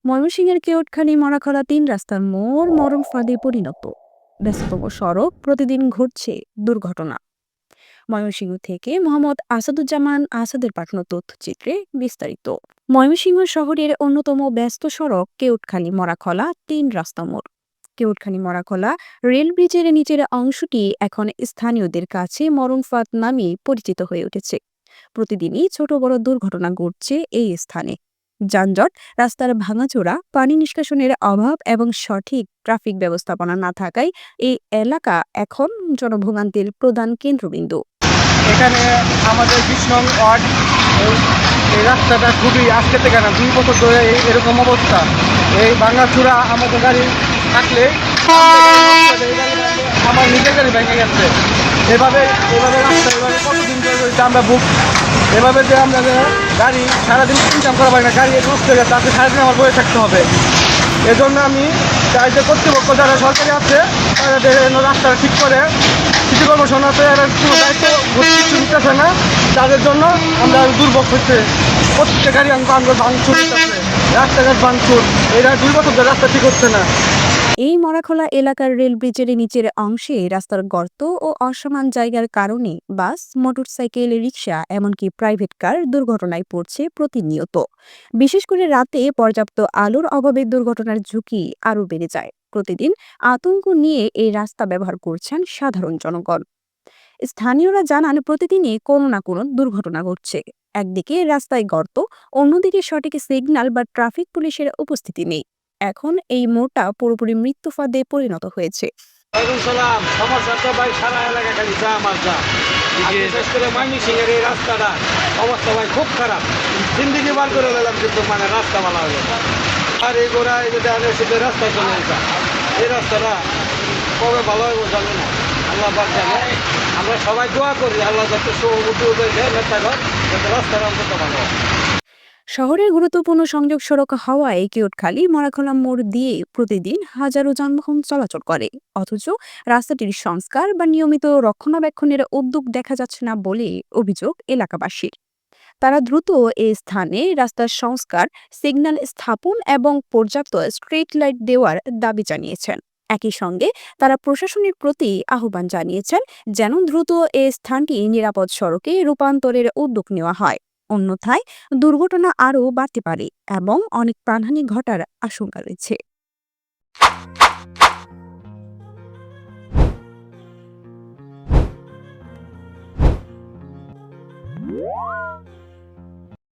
ময়মনসিংহের কেওটখালী মরাখলা ৩ রাস্তার মোড় মরণ ফাঁদে পরিণত। ব্যস্ততম সড়ক, প্রতিদিন ঘটছে দুর্ঘটনা। ময়মনসিংহ থেকে মোহাম্মদ আসাদুজ্জামান আসাদের পাঠানো তথ্যচিত্রে বিস্তারিত। ময়মনসিংহ শহরের অন্যতম ব্যস্ত সড়ক কেওটখালী মরাখলা ৩ রাস্তা মোড়। কেওটখালী মরাখলা রেল ব্রিজের নিচের অংশটি এখন স্থানীয়দের কাছে মরণ ফাঁদ নামে পরিচিত হয়ে উঠেছে। প্রতিদিনই ছোট বড় দুর্ঘটনা ঘটছে এই স্থানে। যানজট, রাস্তার ভাঙাচোরা, পানি নিষ্কাশনের অভাব এবং সঠিক ট্রাফিক ব্যবস্থাপনা না থাকায় এই এলাকা এখন জনভোগান্তির প্রধান কেন্দ্রবিন্দু। এখানে আমাদের ২০ নং ওয়ার্ড, এই রাস্তাটা খুবই আজকে থেকে না ২ বছর ধরে এরকম অবস্থা। এই ভাঙাচোরা আমাদের গাড়ি থাকলে আমার নিজের গাড়ি ভেঙে গেছে। এভাবে রাস্তা কতদিন ধরে আমরা বুক এভাবে যে আমরা গাড়ি সারাদিন ইনকাম করা পারি না, গাড়ি নষ্ট হয়ে গেছে, তাতে সারাদিন আমার বয়ে থাকতে হবে। এজন্য আমি চাই যে কর্তৃপক্ষ যারা সরকারি আছে তাদের রাস্তাটা ঠিক করে, সিটি কর্পোরেশন আছে, এরা কোনো দায়িত্ব কিছু নিতেছে না। তাদের জন্য আমরা দুর্ভোগ হচ্ছে। প্রত্যেকটা গাড়ি ভাঙচুর হচ্ছে, রাস্তাঘাট ভাঙচুর। এরা ২ বছর ধরে রাস্তা ঠিক হচ্ছে না। এই মরাখলা এলাকার রেল ব্রিজের নিচের অংশে রাস্তার গর্ত ও অসমান জায়গার কারণে বাস, মোটরসাইকেল, রিকশা এমনকি প্রাইভেট কার দুর্ঘটনায় পড়ছে প্রতিনিয়ত। বিশেষ করে রাতে পর্যাপ্ত আলোর অভাবে দুর্ঘটনার ঝুঁকি আরও বেড়ে যায়। প্রতিদিন আতঙ্ক নিয়ে এই রাস্তা ব্যবহার করছেন সাধারণ জনগণ। স্থানীয়রা জানান, প্রতিদিনই কোনো না কোনো দুর্ঘটনা ঘটছে। একদিকে রাস্তায় গর্ত, অন্যদিকে সঠিক সিগন্যাল বা ট্রাফিক পুলিশের উপস্থিতি নেই। এখন এই মোড়টা পুরোপুরি মৃত্যু ফাঁদে পরিণত হয়েছে। সমস্যা তো ভাই সারা এলাকা খালি জাম আর জাম। বিশেষ করে ময়মনসিংহের এই রাস্তাটা অবস্থা ভাই খুব খারাপ। জিন্দিগি বার করে দিলাম, কিন্তু মানে রাস্তা ভালো হয়ে গেছে। আর এই গোড়া এই যে শুধু রাস্তায় চলে যেতাম, এই রাস্তাটা কবে ভালো হয়ে জানি না, আল্লাহ পাক জানে। আমরা সবাই দোয়া করি আল্লাহ যাতে সৌমতি উঠে নেতাগর যাতে রাস্তাটা অন্তত ভালো হয়। শহরের গুরুত্বপূর্ণ সংযোগ সড়ক হওয়ায় কেওটখালী মরাখলা মোড় দিয়ে প্রতিদিন হাজারো যানবাহন চলাচল করে। অথচ রাস্তাটির সংস্কার বা নিয়মিত রক্ষণাবেক্ষণের উদ্যোগ দেখা যাচ্ছে না বলে অভিযোগ এলাকাবাসীর। তারা দ্রুত এই স্থানে রাস্তার সংস্কার, সিগন্যাল স্থাপন এবং পর্যাপ্ত স্ট্রিট লাইট দেওয়ার দাবি জানিয়েছেন। একই সঙ্গে তারা প্রশাসনের প্রতি আহ্বান জানিয়েছেন যেন দ্রুত এই স্থানটি নিরাপদ সড়কে রূপান্তরের উদ্যোগ নেওয়া হয়। অন্যথায় দুর্ঘটনা আরও বাড়তে পারে এবং অনেক প্রাণহানি ঘটার আশঙ্কা রয়েছে।